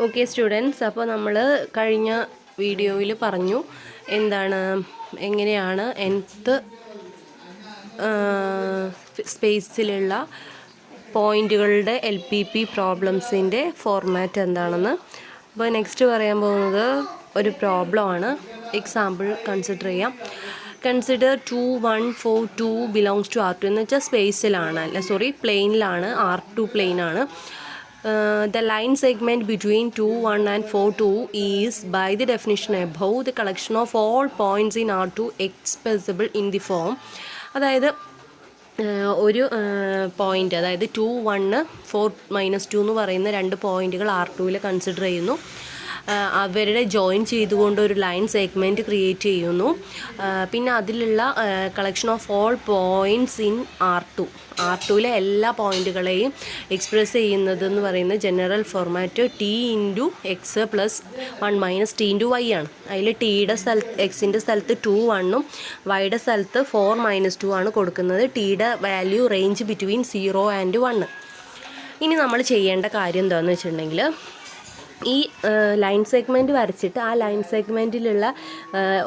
Okay students, അപ്പോൾ നമ്മൾ കഴിഞ്ഞ വീഡിയോയിൽ പറഞ്ഞു എന്താണ് എങ്ങനെയാണ് nth സ്പേസിലുള്ള പോയിൻറ്റുകളുടെ LPP പ്രോബ്ലംസിൻ്റെ ഫോർമാറ്റ് എന്താണെന്ന്. അപ്പോൾ നെക്സ്റ്റ് പറയാൻ പോകുന്നത് ഒരു പ്രോബ്ലമാണ്. എക്സാമ്പിൾ കൺസിഡർ ചെയ്യാം. കൺസിഡർ 2, 1, 4, 2 ബിലോങ്സ് ടു R2 എന്ന് വെച്ചാൽ സ്പേസിലാണ്, പ്ലെയിനിലാണ്, R2 പ്ലെയിനാണ്. The line segment between 2, 1 and 4, 2 is by the definition above the collection of all points in R2 expressible in the form. അതായത് ഒരു പോയിൻ്റ്, അതായത് 2, 1, 4, -2 എന്ന് പറയുന്ന രണ്ട് പോയിൻറ്റുകൾ R2 കൺസിഡർ ചെയ്യുന്നു. അവരുടെ ജോയിൻ ചെയ്തുകൊണ്ട് ഒരു ലൈൻ സെഗ്മെൻറ്റ് ക്രിയേറ്റ് ചെയ്യുന്നു. പിന്നെ അതിലുള്ള collection of all points in R2 എല്ലാ പോയിൻറ്റുകളെയും എക്സ്പ്രസ് ചെയ്യുന്നതെന്ന് പറയുന്ന general format T × X + 1 - T × Y ആണ്. അതിൽ ടിയുടെ എക്സിൻ്റെ സ്ഥലത്ത് 2, 1 വൈയുടെ സ്ഥലത്ത് 4, -2 ആണ് കൊടുക്കുന്നത്. ടിയുടെ വാല്യൂ റേഞ്ച് ബിറ്റ്വീൻ 0 and 1. ഇനി നമ്മൾ ചെയ്യേണ്ട കാര്യം എന്താണെന്ന് വെച്ചിട്ടുണ്ടെങ്കിൽ, ഈ ലൈൻ സെഗ്മെൻറ്റ് വരച്ചിട്ട് ആ ലൈൻ സെഗ്മെൻറ്റിലുള്ള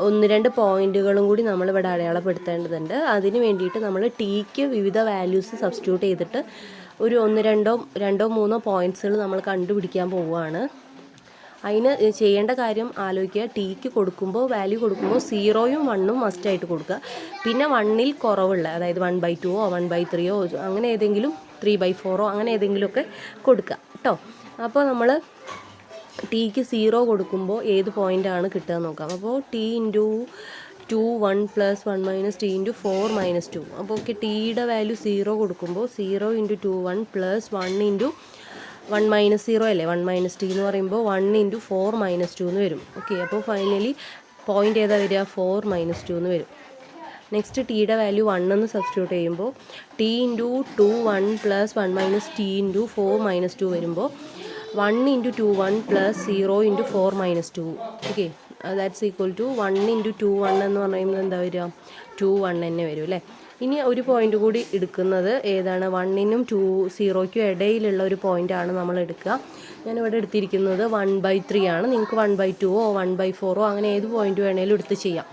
1-2 പോയിൻറ്റുകളും കൂടി നമ്മളിവിടെ അടയാളപ്പെടുത്തേണ്ടതുണ്ട്. അതിന് വേണ്ടിയിട്ട് നമ്മൾ ടിക്ക് വിവിധ വാല്യൂസ് സബ്സ്റ്റിറ്റ്യൂട്ട് ചെയ്തിട്ട് ഒരു 2-3 പോയിൻറ്റ്സുകൾ നമ്മൾ കണ്ടുപിടിക്കാൻ പോവുകയാണ്. അതിന് ചെയ്യേണ്ട കാര്യം ആലോചിക്കുക. ടിക്ക് വാല്യൂ കൊടുക്കുമ്പോൾ 0ഉം 1ഉം മസ്റ്റായിട്ട് കൊടുക്കുക. പിന്നെ 1ൽ കുറവുള്ള, അതായത് 1/2 1/3 അങ്ങനെ ഏതെങ്കിലും 3/4 അങ്ങനെ ഏതെങ്കിലുമൊക്കെ കൊടുക്കുക കേട്ടോ. അപ്പോൾ നമ്മൾ ടിക്ക് 0 കൊടുക്കുമ്പോൾ ഏത് പോയിൻ്റാണ് കിട്ടുക നോക്കാം. അപ്പോൾ T × 2, 1 + 1 - T × 4 - 2. അപ്പോൾ ഓക്കെ, ടിയുടെ വാല്യൂ 0 കൊടുക്കുമ്പോൾ 0 × 2, 1 + 1 × 1 - 0 അല്ലേ, 1 - T എന്ന് പറയുമ്പോൾ 1 × 4 - 2 എന്ന് വരും. ഓക്കെ, അപ്പോൾ ഫൈനലി പോയിൻ്റ് ഏതാ വരിക? 4 - 2 എന്ന് വരും. നെക്സ്റ്റ് ടിയുടെ വാല്യൂ 1 എന്ന് സബ്സ്റ്റിറ്റ്യൂട്ട് ചെയ്യുമ്പോൾ T × 2, 1 + 1 - T × 4 - 2 വരുമ്പോൾ 1 × 2, 1 + 0 × 4 - 2. ഓക്കെ, ദാറ്റ്സ് ഈക്വൽ ടു 1 × 2, 1 എന്ന് പറയുന്നത് എന്താ വരിക? 2, 1 തന്നെ വരും അല്ലേ. ഇനി ഒരു പോയിൻ്റ് കൂടി എടുക്കുന്നത് ഏതാണ്? 1നും 0യ്ക്കും ഇടയിലുള്ള ഒരു പോയിൻ്റാണ് നമ്മൾ എടുക്കുക. ഞാനിവിടെ എടുത്തിരിക്കുന്നത് 1/3 ആണ്. നിങ്ങൾക്ക് 1/2 1/4 അങ്ങനെ ഏത് പോയിൻ്റ് വേണേലും എടുത്ത് ചെയ്യാം.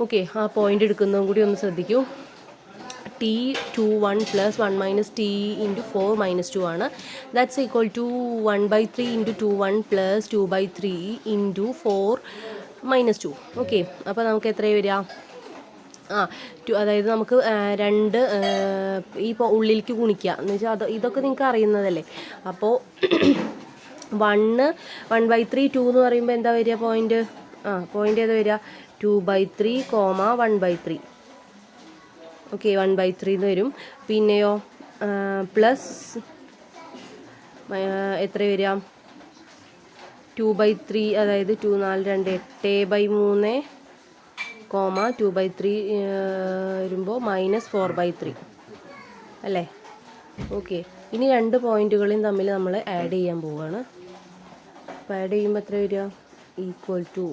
ഓക്കെ, ആ പോയിൻ്റ് എടുക്കുന്നതും കൂടി ഒന്ന് ശ്രദ്ധിക്കൂ. T 2, 1 + 1 - T × 4 - 2 ആണ്. That's equal to 1/3 × 2, 1 + 2/3 × 4 - 2. ഓക്കെ, അപ്പോൾ നമുക്ക് എത്രയാണ് വരിക? അതായത് നമുക്ക് ഈ ഉള്ളിലേക്ക് ഗുണിക്കുക എന്ന് വെച്ചാൽ ഇതൊക്കെ നിങ്ങൾക്ക് അറിയുന്നതല്ലേ. അപ്പോൾ 1/3 2 എന്ന് പറയുമ്പോൾ എന്താ വരിക? പോയിൻ്റ് ഏതാ വരിക? 2/3, 1/3. ഓക്കെ, 1/3 എന്ന് വരും. പിന്നെയോ പ്ലസ് എത്ര വരിക? 2/3, അതായത് 2, 4, 2 8/3, 2/3 വരുമ്പോൾ -4/3 അല്ലേ. ഓക്കെ, ഇനി രണ്ട് പോയിൻറ്റുകളെയും തമ്മിൽ നമ്മൾ ആഡ് ചെയ്യാൻ പോവുകയാണ്. അപ്പോൾ ആഡ് ചെയ്യുമ്പോൾ എത്ര വരിക? ഈക്വൽ ടു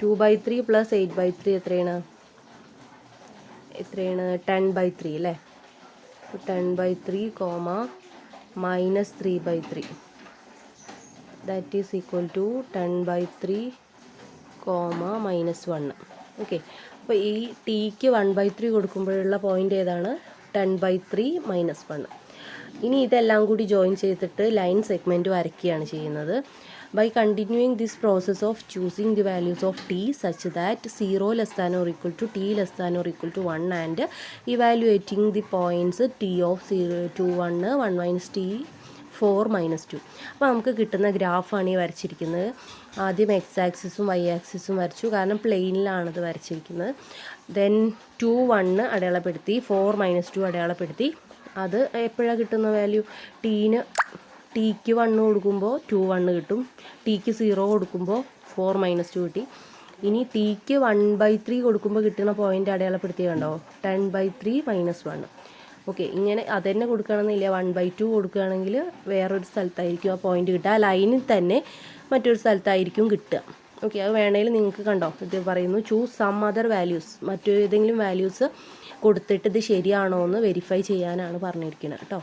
2/3 + 8/3 എത്രയാണ്? 10/3 അല്ലേ. 10/3, -3/3 that is equal to 10/3, -1. Okay, അപ്പോൾ ഈ ടിക്ക് 1/3 കൊടുക്കുമ്പോഴുള്ള പോയിൻ്റ് ഏതാണ്? 10/3 - 1. ഇനി ഇതെല്ലാം കൂടി ജോയിൻ ചെയ്തിട്ട് ലൈൻ സെഗ്മെൻറ്റ് വരയ്ക്കുകയാണ് ചെയ്യുന്നത്. By continuing this process of choosing the values of t such that 0 <= T <= 1 and evaluating the points T of 0 to 1, 1 - T 4 - 2. അപ്പോൾ നമുക്ക് കിട്ടുന്ന ഗ്രാഫാണ് ഈ വരച്ചിരിക്കുന്നത്. ആദ്യം X ആക്സിസും Y ആക്സിസും വരച്ചു, കാരണം പ്ലെയിനിലാണത് വരച്ചിരിക്കുന്നത്. ദെൻ 2, 1 അടയാളപ്പെടുത്തി, 4 - 2 അടയാളപ്പെടുത്തി. അത് എപ്പോഴാണ് കിട്ടുന്ന വാല്യൂ? ടിക്ക് 1 കൊടുക്കുമ്പോൾ 2, 1 കിട്ടും. ടിക്ക് 0 കൊടുക്കുമ്പോൾ 4 - 2 കിട്ടി. ഇനി ടിക്ക് 1/3 കൊടുക്കുമ്പോൾ കിട്ടുന്ന പോയിൻ്റ് അടയാളപ്പെടുത്തി കണ്ടോ? 10/3 - 1. ഓക്കെ, ഇങ്ങനെ അതന്നെ കൊടുക്കുകയാണെന്നില്ല. 1/2 കൊടുക്കുകയാണെങ്കിൽ വേറൊരു സ്ഥലത്തായിരിക്കും ആ പോയിൻ്റ് കിട്ടുക. ആ ലൈനിൽ തന്നെ മറ്റൊരു സ്ഥലത്തായിരിക്കും കിട്ടുക. ഓക്കെ, അത് വേണമെങ്കിൽ നിങ്ങൾക്ക് കണ്ടോ ഇത് പറയുന്നു, ചൂസ് സം അതർ വാല്യൂസ്. മറ്റേതെങ്കിലും വാല്യൂസ് കൊടുത്തിട്ട് ഇത് ശരിയാണോ എന്ന് വെരിഫൈ ചെയ്യാനാണ് പറഞ്ഞിരിക്കുന്നത് കേട്ടോ.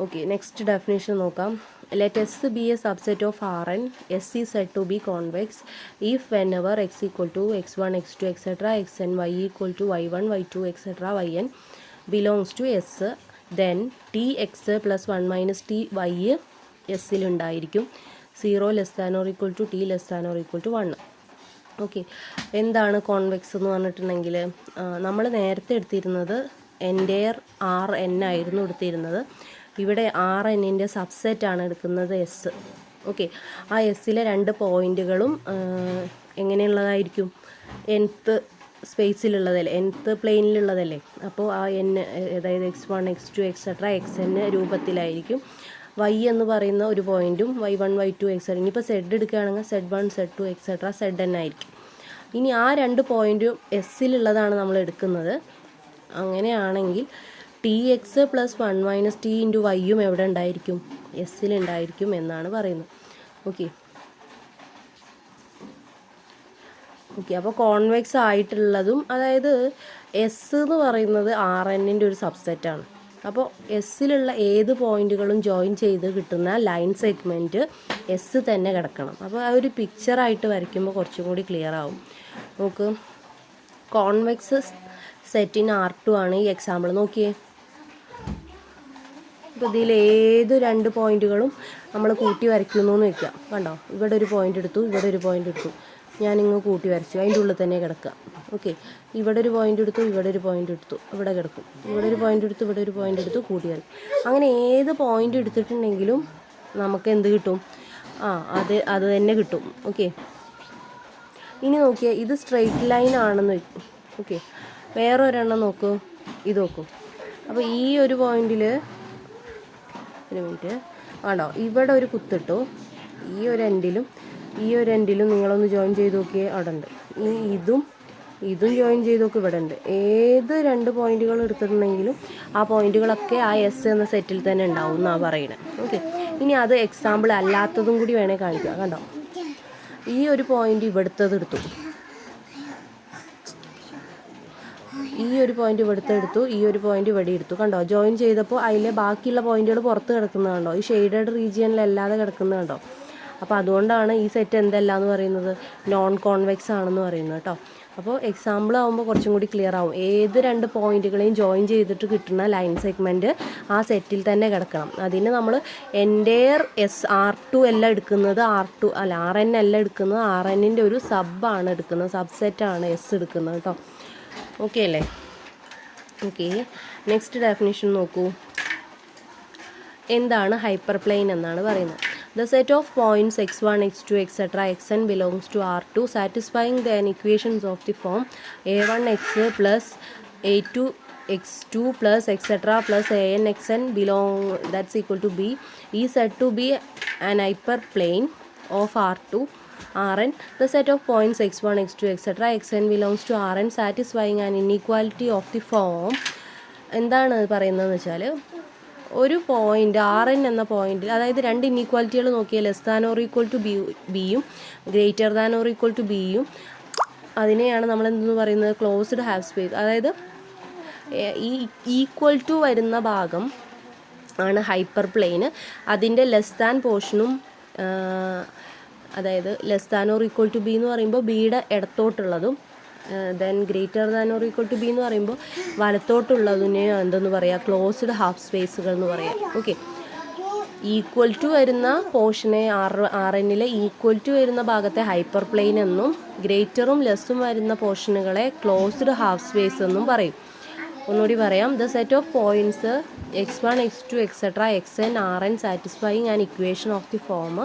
ഓക്കെ, നെക്സ്റ്റ് ഡെഫിനേഷൻ നോക്കാം. let S be a subset of Rn, S is said to be convex if whenever x equal to x1, x2, etc., xn, y equal to y1, y2, etc., yn belongs to S, then tx plus 1 minus ty എസ്സിൽ ഉണ്ടായിരിക്കും 0 less than or equal to t less than or equal to 1. Okay, എന്താണ് convex എന്ന് പറഞ്ഞിട്ടുണ്ടെങ്കിൽ നമ്മൾ നേരത്തെ എടുത്തിരുന്നത് entire R N ആയിരുന്നു എടുത്തിരുന്നത്. ഇവിടെ ആർ എന്നിൻ്റെ സബ്സെറ്റാണ് എടുക്കുന്നത് എസ്. ഓക്കെ, ആ എസ്സിലെ രണ്ട് പോയിൻറ്റുകളും എങ്ങനെയുള്ളതായിരിക്കും? nth സ്പേസിലുള്ളതല്ലേ, nth പ്ലെയിനിലുള്ളതല്ലേ. അപ്പോൾ ആ n, അതായത് x1, x2, etc., xn രൂപത്തിലായിരിക്കും. y എന്ന് പറയുന്ന ഒരു പോയിൻറ്റും y1, y2, etc. ഇനിയിപ്പോൾ z എടുക്കുകയാണെങ്കിൽ z1, z2, etc., zn ആയിരിക്കും. ഇനി ആ രണ്ട് പോയിൻറ്റും എസ്സിലുള്ളതാണ് നമ്മൾ എടുക്കുന്നത്. അങ്ങനെയാണെങ്കിൽ T X plus 1 minus T into വൈയും എവിടെ ഉണ്ടായിരിക്കും? എസ്സിലുണ്ടായിരിക്കും എന്നാണ് പറയുന്നത്. ഓക്കെ ഓക്കെ അപ്പോൾ കോൺവെക്സ് ആയിട്ടുള്ളതും, അതായത് എസ് എന്ന് പറയുന്നത് ആർ എന്നിൻ്റെ ഒരു സബ്സെറ്റാണ്. അപ്പോൾ എസ്സിലുള്ള ഏത് പോയിൻറ്റുകളും ജോയിൻ ചെയ്ത് കിട്ടുന്ന ലൈൻ സെഗ്മെൻറ്റ് എസ് തന്നെ കിടക്കണം. അപ്പോൾ ആ ഒരു പിക്ചറായിട്ട് വരയ്ക്കുമ്പോൾ കുറച്ചും കൂടി ക്ലിയർ ആവും. നോക്ക്, കോൺവെക്സ് സെറ്റ് ഇൻ R2 ആണ് ഈ എക്സാമ്പിൾ. നോക്കിയേ, ഇപ്പോൾ ഇതിൽ ഏത് രണ്ട് പോയിൻറ്റുകളും നമ്മൾ കൂട്ടി വരയ്ക്കുന്നു എന്ന് വയ്ക്കാം. കണ്ടോ, ഇവിടെ ഒരു പോയിൻ്റ് എടുത്തു, ഇവിടെ ഒരു പോയിൻ്റ് എടുത്തു, ഞാനിങ്ങ് കൂട്ടി വരച്ചു, അതിൻ്റെ ഉള്ളിൽ തന്നെ കിടക്കുക. ഓക്കെ, ഇവിടെ ഒരു പോയിൻ്റ് എടുത്തു, ഇവിടെ ഒരു പോയിൻ്റ് എടുത്തു, ഇവിടെ കിടക്കും. ഇവിടെ ഒരു പോയിൻ്റ് എടുത്തു, ഇവിടെ ഒരു പോയിൻ്റ് എടുത്തു, കൂട്ടി വരക്കും. അങ്ങനെ ഏത് പോയിൻ്റ് എടുത്തിട്ടുണ്ടെങ്കിലും നമുക്ക് എന്ത് കിട്ടും? അത് തന്നെ കിട്ടും. ഓക്കെ, ഇനി നോക്കിയാൽ ഇത് സ്ട്രെയിറ്റ് ലൈൻ ആണെന്ന് വയ്ക്കും. ഓക്കെ, വേറൊരെണ്ണം നോക്കൂ, ഇത് നോക്കൂ. അപ്പോൾ ഈ ഒരു പോയിന്റിൽ ഒരു മിനിറ്റ് ആണോ, ഇവിടെ ഒരു കുത്തിട്ടു, ഈ ഒരു എൻഡിലും നിങ്ങളൊന്ന് ജോയിൻ ചെയ്ത് നോക്കിയേ, അവിടെ ഉണ്ട്. ഇതും ജോയിൻ ചെയ്ത് നോക്കി, ഇവിടെ ഉണ്ട്. ഏത് രണ്ട് പോയിന്റുകൾ എടുത്തിട്ടുണ്ടെങ്കിലും ആ പോയിന്റുകളൊക്കെ ആ എസ് എന്ന സെറ്റിൽ തന്നെ ഉണ്ടാവും എന്നാണ് പറയുന്നത്. ഓക്കെ, ഇനി അത് എക്സാമ്പിൾ അല്ലാത്തതും കൂടി വേണേൽ കാണിക്കുക. കണ്ടോ, ഈ ഒരു പോയിന്റ് ഇവിടുത്തത് എടുത്തു, ഈ ഒരു പോയിന്റ് ഇവിടുത്തെ എടുത്തു, ഈ ഒരു പോയിന്റ് ഇവിടെ എടുത്തു. കണ്ടോ, ജോയിൻ ചെയ്തപ്പോൾ അതിലെ ബാക്കിയുള്ള പോയിന്റുകൾ പുറത്ത് കിടക്കുന്നത് കണ്ടോ, ഈ ഷെയ്ഡഡ് റീജിയനിലല്ലാതെ കിടക്കുന്നത് കണ്ടോ. അപ്പോൾ അതുകൊണ്ടാണ് ഈ സെറ്റ് എന്തല്ല എന്ന് പറയുന്നത്, നോൺ കോൺവെക്സ് ആണെന്ന് പറയുന്നത് കേട്ടോ. അപ്പോൾ എക്സാമ്പിൾ ആകുമ്പോൾ കുറച്ചും കൂടി ക്ലിയർ ആവും. ഏത് രണ്ട് പോയിന്റുകളെയും ജോയിൻ ചെയ്തിട്ട് കിട്ടുന്ന ലൈൻ സെഗ്മെൻറ്റ് ആ സെറ്റിൽ തന്നെ കിടക്കണം. അതിന് നമ്മൾ എൻ്റെയർ R2 എല്ലാം എടുക്കുന്നത്, RN എല്ലാം എടുക്കുന്നത് RNൻ്റെ ഒരു സബ്ബാണ് എടുക്കുന്നത്, സബ്സെറ്റാണ് എസ് എടുക്കുന്നത് കേട്ടോ. ഓക്കെ അല്ലേ? ഓക്കെ, നെക്സ്റ്റ് ഡെഫിനിഷൻ നോക്കൂ. എന്താണ് ഹൈപ്പർ പ്ലെയിൻ എന്നാണ് പറയുന്നത്. The set of points x1, x2, etc., xn belongs to R2 satisfying the equations of the form a1x plus a2 x2 plus etc. plus an xn that's equal to b is said to be an hyperplane of R2 Rn. The set of points x1, x2, etc., xn belongs to Rn satisfying an inequality of the form. എന്താണ് പറയുന്നതെന്ന് വെച്ചാൽ, ഒരു point Rn എന്ന പോയിന്റിൽ, അതായത് രണ്ട് ഇനീക്വാലിറ്റികൾ നോക്കിയാൽ less than or equal to ബിയും greater than or equal to ബിയും, അതിനെയാണ് നമ്മൾ എന്തെന്ന് പറയുന്നത്, ക്ലോസ്ഡ് ഹാഫ് സ്പേസ്. അതായത് ഈ ഈക്വൽ ടു വരുന്ന ഭാഗം ആണ് ഹൈപ്പർ പ്ലെയിന്. അതിൻ്റെ ലെസ് ദാൻ പോർഷനും, അതായത് less than or equal to B എന്ന് പറയുമ്പോൾ ബിയുടെ ഇടത്തോട്ടുള്ളതും, then greater than or equal to B എന്ന് പറയുമ്പോൾ വലത്തോട്ടുള്ളതിനെ എന്തെന്ന് പറയുക, ക്ലോസ്ഡ് ഹാഫ് സ്പേസുകൾ എന്ന് പറയാം. ഓക്കെ, ഈക്വൽ ടു വരുന്ന പോർഷനെ Rnലെ ഈക്വൽ ടു വരുന്ന ഭാഗത്തെ ഹൈപ്പർ പ്ലെയിൻ എന്നും, ഗ്രേറ്ററും ലെസ്സും വരുന്ന പോർഷനുകളെ ക്ലോസ്ഡ് ഹാഫ് സ്പേസ് എന്നും പറയും. ഒന്നുകൂടി പറയാം. The set of points x1, x2, etc., xn Rn satisfying an equation of the form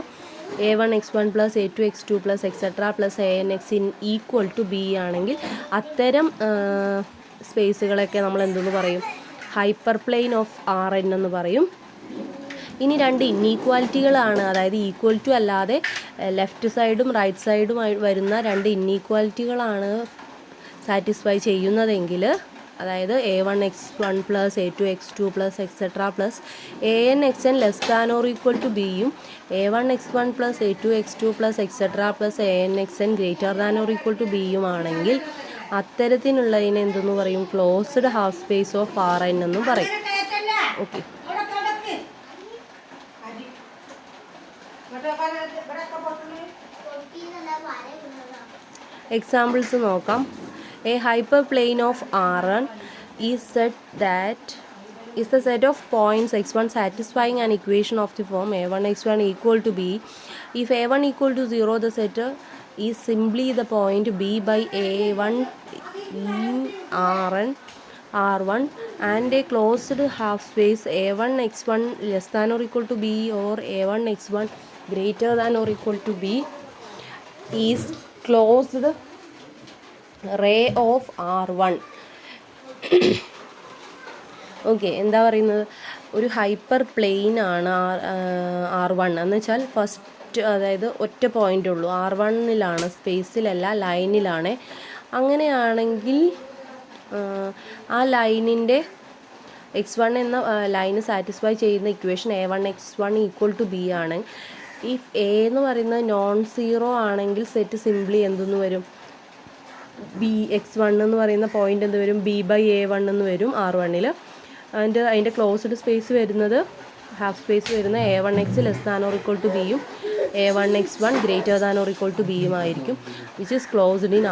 a1 x1 plus a2 x2 plus etc. plus an x in equal to b ആണെങ്കിൽ അത്തരം സ്പേസുകളൊക്കെ നമ്മൾ എന്തെന്ന് പറയും, hyper plane of Rn എന്ന് പറയും. ഇനി രണ്ട് ഇന്നീക്വാലിറ്റികളാണ്, അതായത് ഈക്വൽ ടു അല്ലാതെ ലെഫ്റ്റ് സൈഡും റൈറ്റ് സൈഡും വരുന്ന രണ്ട് ഇന്നീക്വാലിറ്റികളാണ് സാറ്റിസ്ഫൈ ചെയ്യുന്നതെങ്കിൽ, അതായത് a1 x1 plus a2 x2 plus etc. plus an xn less than or equal to ബിയും a1 x1 plus a2 x2 plus etc. plus an xn greater than or equal to ബിയും ആണെങ്കിൽ അത്തരത്തിനുള്ളതിനെ എന്തെന്ന് പറയും, closed half space of Rn എന്നും പറയും. Okay, examples നോക്കാം. A hyperplane of R1 is set that is the set of points x1 satisfying an equation of the form a1 x1 equal to b. If a1 equal to 0, the set is simply the point b by a1 in R1 and a closed half space a1 x1 less than or equal to b or a1 x1 greater than or equal to b is closed ray of R1. Okay, എന്താ പറയുന്നത്, ഒരു hyper plane ആണ് R1 എന്ന് വെച്ചാൽ first, അതായത് ഒറ്റ point ഉള്ളൂ, R1-ലാണ്, സ്പേസിലല്ല, ലൈനിലാണ്. അങ്ങനെയാണെങ്കിൽ ആ ലൈനിൻ്റെ x1 എന്ന ലൈന് സാറ്റിസ്ഫൈ ചെയ്യുന്ന equation a1 x1 equal to b ആണ്. ഇഫ് എ എന്ന് പറയുന്നത് നോൺ സീറോ ആണെങ്കിൽ സെറ്റ് സിംപ്ലി എന്തെന്ന് വരും, ബി x1 എന്ന് പറയുന്ന പോയിൻ്റ് എന്ത് വരും, b ബൈ a1 എന്ന് വരും R1-ൽ. അതിൻ്റെ ക്ലോസ്ഡ് സ്പേസ് വരുന്നത്, ഹാഫ് സ്പേസ് വരുന്ന a1 x less than or equal to ബിയും a1 x1 greater than or equal to ബിയും ആയിരിക്കും, which is closed in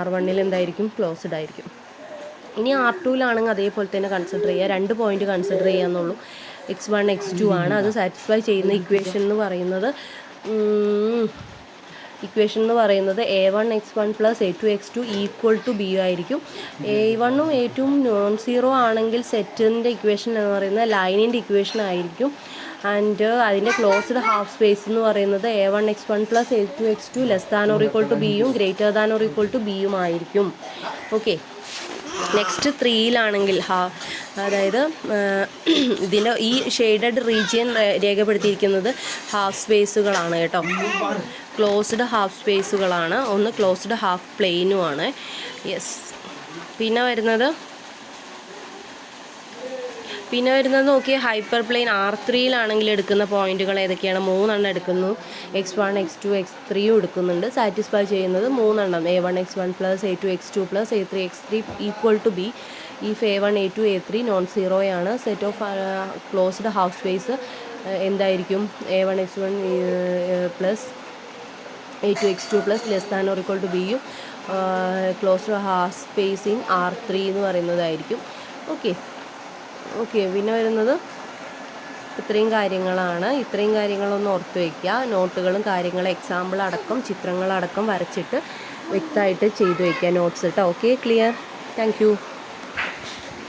R1 എന്തായിരിക്കും, ക്ലോസ്ഡ് ആയിരിക്കും. ഇനി R2-ലാണെങ്കിൽ അതേപോലെ തന്നെ കൺസിഡർ ചെയ്യുക, 2 പോയിന്റ് കൺസിഡർ ചെയ്യാന്നുള്ളൂ. x1 x2 ആണ്, അത് സാറ്റിസ്ഫൈ ചെയ്യുന്ന ഇക്വേഷൻ എന്ന് പറയുന്നത് a1 x1 plus a2 x2 equal to B ആയിരിക്കും. a1ഉം a2ഉം നോൺ സീറോ ആണെങ്കിൽ സെറ്റിൻ്റെ ഇക്വേഷൻ എന്ന് പറയുന്നത് ലൈനിൻ്റെ ഇക്വേഷൻ ആയിരിക്കും. ആൻഡ് അതിൻ്റെ ക്ലോസ്ഡ് ഹാഫ് സ്പേസ് എന്ന് പറയുന്നത് a1 x1 plus a2 x2 less than or equal to ബിയും greater than or equal to ബിയും ആയിരിക്കും. ഓക്കെ, നെക്സ്റ്റ് 3-ലാണെങ്കിൽ അതായത് ഇതിൻ്റെ ഈ ഷെയ്ഡഡ് റീജിയൻ രേഖപ്പെടുത്തിയിരിക്കുന്നത് ഹാഫ് സ്പേസുകളാണ് കേട്ടോ, ക്ലോസ്ഡ് ഹാഫ് സ്പേസുകളാണ്, ഒന്ന് ക്ലോസ്ഡ് ഹാഫ് പ്ലെയിനുമാണ്. യെസ്, പിന്നെ വരുന്നത് നോക്കിയാൽ ഹൈപ്പർ പ്ലെയിൻ R3-ലാണെങ്കിൽ എടുക്കുന്ന പോയിന്റുകൾ ഏതൊക്കെയാണ്, 3 എടുക്കുന്നു, x1 x2 x3 എടുക്കുന്നുണ്ട്. സാറ്റിസ്ഫൈ ചെയ്യുന്നത് 3 a1 x1 plus a2 x2 plus a3 x3 equal to B. If a1 a2 a3 non സീറോയാണ്, set of closed half space എന്തായിരിക്കും, a1 x1 plus a2 x2 plus less than or equal to ബിയും closed half space in R3 എന്ന് പറയുന്നതായിരിക്കും. Okay, പിന്നെ വരുന്നത് ഇത്രയും കാര്യങ്ങളാണ്. ഇത്രയും കാര്യങ്ങളൊന്ന് ഓർത്ത് വയ്ക്കുക. നോട്ടുകളും കാര്യങ്ങളും എക്സാമ്പിൾ അടക്കം ചിത്രങ്ങളടക്കം വരച്ചിട്ട് വ്യക്തമായിട്ട് ചെയ്തു വയ്ക്കുക നോട്ട്സ് കേട്ടോ. Okay, clear. Thank you.